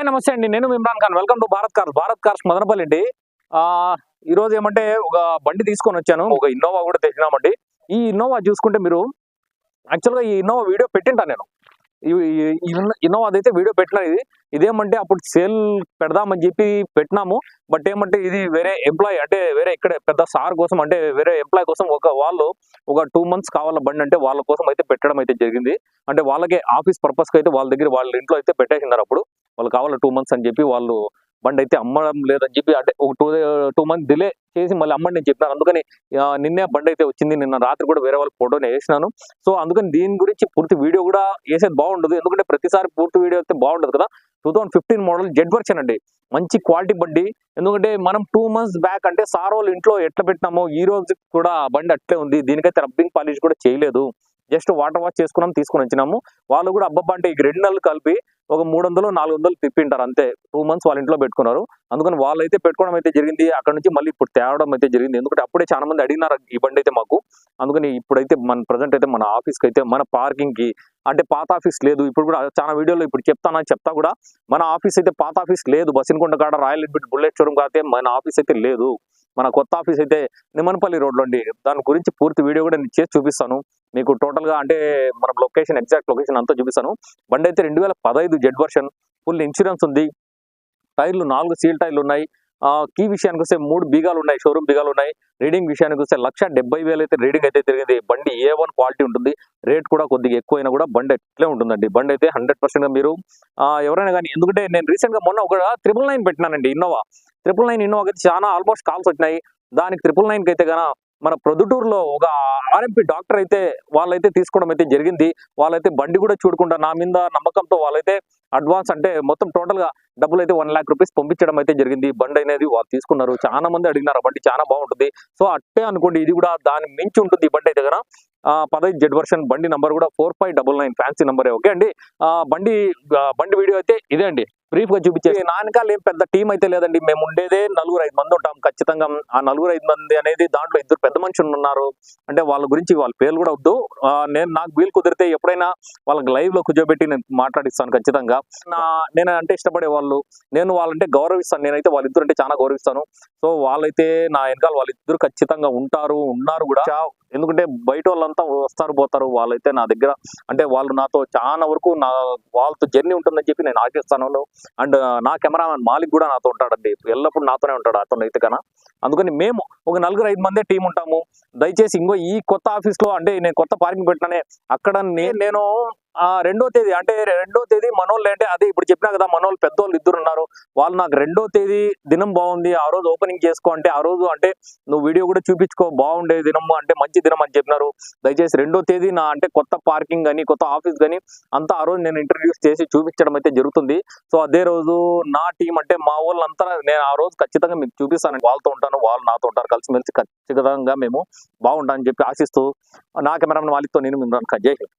Hi నమస్తే అండి. నేను Imran Khan. Welcome to Bharat cars Madanapalle అండి. ఈ రోజు ఏమంటే ఒక బండి తీసుకొని వచ్చాను. ఒక ఇన్నోవా కూడా తెచ్చినామండి. ఈ ఇన్నోవా చూసుకుంటే మీరు యాక్చువల్గా ఈ ఇన్నోవా వీడియో పెట్టింటాను నేను. ఇన్నోవా అదైతే వీడియో పెట్టినా ఇదేమంటే అప్పుడు సేల్ పెడదామని చెప్పి పెట్టినాము. బట్ ఏమంటే ఇది వేరే ఎంప్లాయీ అంటే వేరే ఇక్కడ పెద్ద సార్ కోసం అంటే వేరే ఎంప్లాయీ కోసం వాళ్ళు ఒక 2 months కావాల బండి అంటే వాళ్ళ కోసం అయితే పెట్టడం అయితే జరిగింది. అంటే వాళ్ళకే ఆఫీస్ పర్పస్కి అయితే వాళ్ళ దగ్గర వాళ్ళ ఇంట్లో అయితే పెట్టేసినారు. అప్పుడు వాళ్ళు కావాలి 2 months అని చెప్పి వాళ్ళు బండి అయితే అమ్మడం లేదని చెప్పి అంటే ఒక 2 months డిలే చేసి మళ్ళీ అమ్మండి నేను చెప్పినాను. అందుకని నిన్నే బండి అయితే వచ్చింది. నిన్న రాత్రి కూడా వేరే వాళ్ళకి ఫోటోని వేసినాను. సో అందుకని దీని గురించి పూర్తి వీడియో కూడా వేసేది బాగుండదు. ఎందుకంటే ప్రతిసారి పూర్తి వీడియో అయితే బాగుండదు కదా. 2015 మోడల్ జెడ్ వర్షన్ అండి. మంచి క్వాలిటీ బండి. ఎందుకంటే మనం 2 months బ్యాక్ అంటే సార్ వాళ్ళు ఇంట్లో ఎట్లా పెట్టినామో ఈ రోజు కూడా బండి అట్లే ఉంది. దీనికైతే రబ్బింగ్ పాలిష్ కూడా చేయలేదు. జస్ట్ వాటర్ వాష్ చేసుకున్నాం, తీసుకుని వచ్చినాము. వాళ్ళు కూడా అబ్బబ్బా అంటే ఈ 2 నెలలు కలిపి ఒక 300-400 తిప్పింటారు అంతే. 2 months వాళ్ళ ఇంట్లో పెట్టుకున్నారు. అందుకని వాళ్ళైతే పెట్టుకోవడం అయితే జరిగింది. అక్కడ నుంచి మళ్ళీ ఇప్పుడు తేవడం అయితే జరిగింది. ఎందుకంటే అప్పుడే చాలా మంది అడిగినారు ఈ బండి అయితే మాకు. అందుకని ఇప్పుడైతే మన ప్రజెంట్ అయితే మన ఆఫీస్కి అయితే మన పార్కింగ్ కి అంటే పాత ఆఫీస్ లేదు. ఇప్పుడు కూడా చాలా వీడియోలో ఇప్పుడు చెప్తా కూడా మన ఆఫీస్ అయితే పాత ఆఫీస్ లేదు. బసినకొండ కాడ రాయల్ ఎన్ఫీల్డ్ బుల్లెట్ షోరూమ్ కాకపోతే మన ఆఫీస్ అయితే లేదు. మన కొత్త ఆఫీస్ అయితే నిమ్మనపల్లి రోడ్లో అండి. దాని గురించి పూర్తి వీడియో కూడా నేను చేసి చూపిస్తాను మీకు. టోటల్ గా అంటే మనం లొకేషన్ ఎగ్జాక్ట్ లొకేషన్ అంతా చూపిస్తాను. బండి అయితే 2015 జెడ్ వర్షన్, ఫుల్ ఇన్సూరెన్స్ ఉంది. టైర్లు 4 సీల్ టైర్లు ఉన్నాయి. కీ విషయానికి వస్తే 3 బీగాలు ఉన్నాయి, షోరూమ్ బీగాలు ఉన్నాయి. రీడింగ్ విషయానికి వస్తే 1,70,000 అయితే రీడింగ్ అయితే తిరిగింది. బండి A1 క్వాలిటీ ఉంటుంది. రేట్ కూడా కొద్దిగా ఎక్కువైనా కూడా బండి ఎట్లే ఉంటుందండి. బండి అయితే 100% మీరు ఎవరైనా కానీ, ఎందుకంటే నేను రీసెంట్ గా మొన్న ఒక 999 పెట్టినానండి ఇన్నోవా. 999 ఇన్నోవా అయితే చాలా ఆల్మోస్ట్ కాల్స్ వచ్చినాయి. దానికి 999 అయితే గన మన ప్రొద్దుటూరులో ఒక ఆర్ఎంపీ డాక్టర్ అయితే వాళ్ళైతే తీసుకోవడం అయితే జరిగింది. వాళ్ళైతే బండి కూడా చూడకుండా నా మీద నమ్మకంతో వాళ్ళైతే అడ్వాన్స్ అంటే మొత్తం టోటల్ గా డబ్బులు అయితే 1 lakh rupees పంపించడం అయితే జరిగింది. బండి అనేది వాళ్ళు తీసుకున్నారు. చాలా మంది అడిగినారు. బండి చాలా బాగుంటుంది. సో అట్టే అనుకోండి, ఇది కూడా దాని మించి ఉంటుంది ఈ బండి అయితే కదా. 15 జెడ్ వర్షన్, బండి నంబర్ కూడా 4599 ఫ్యాన్సీ నంబరే. ఓకే అండి. బండి వీడియో అయితే ఇదే అండి. బ్రీఫ్ గా చూపించేసి నా వెనకాల ఏం పెద్ద టీం అయితే లేదండి. మేము ఉండేదే 4-5 మంది ఉంటాం ఖచ్చితంగా. ఆ 4-5 మంది అనేది దాంట్లో 2 పెద్ద మనుషులు ఉన్నారు. అంటే వాళ్ళ గురించి వాళ్ళ పేర్లు కూడా వద్దు. నాకు వీలు కుదిరితే ఎప్పుడైనా వాళ్ళకి లైవ్ లో కూర్చోబెట్టి నేను మాట్లాడిస్తాను ఖచ్చితంగా. నేను అంటే ఇష్టపడే వాళ్ళు, నేను వాళ్ళంటే గౌరవిస్తాను. నేనైతే వాళ్ళిద్దరు అంటే చాలా గౌరవిస్తాను. సో వాళ్ళైతే నా వెనకాల వాళ్ళిద్దరు ఖచ్చితంగా ఉన్నారు కూడా. ఎందుకంటే బయట వాళ్ళంతా వస్తారు పోతారు. వాళ్ళైతే నా దగ్గర అంటే వాళ్ళు నాతో చాలా వరకు వాళ్ళతో జర్నీ ఉంటుందని చెప్పి నేను ఆశిస్తాను. అండ్ నా కెమెరామెన్ మాలిక్ కూడా నాతో ఉంటాడండి. ఎల్లప్పుడు నాతోనే ఉంటాడు అతను అయితే కన్నా. అందుకని మేము ఒక 4-5 మందే టీం ఉంటాము. దయచేసి ఈ కొత్త ఆఫీస్ లో అంటే నేను కొత్త పార్కింగ్ పెట్టినానే అక్కడ నేను 2వ తేదీ అంటే 2వ తేదీ మనోళ్ళు అంటే అదే ఇప్పుడు చెప్పినా కదా, మనోళ్ళు పెద్దోళ్ళు 2 ఉన్నారు. వాళ్ళు నాకు 2వ తేదీ దినం బాగుంది, ఆ రోజు ఓపెనింగ్ చేసుకో అంటే ఆ రోజు అంటే నువ్వు వీడియో కూడా చూపించుకో, బాగుండే దినం అంటే మంచి దినం అని చెప్పినారు. దయచేసి 2వ తేదీ నా అంటే కొత్త పార్కింగ్ కానీ కొత్త ఆఫీస్ కానీ అంతా ఆ రోజు నేను ఇంట్రడ్యూస్ చేసి చూపించడం అయితే జరుగుతుంది. సో అదే రోజు నా టీం అంటే మా వాళ్ళంతా నేను ఆ రోజు ఖచ్చితంగా మీకు చూపిస్తాను. వాళ్ళతో ఉంటాను, వాళ్ళు నాతో ఉంటారు. కలిసిమెలిసి ఖచ్చితంగా మేము బాగుంటామని చెప్పి ఆశిస్తూ నా కెమెరామెన్ వాళ్ళతో నేను మిమ్మల్ని జై హింద్.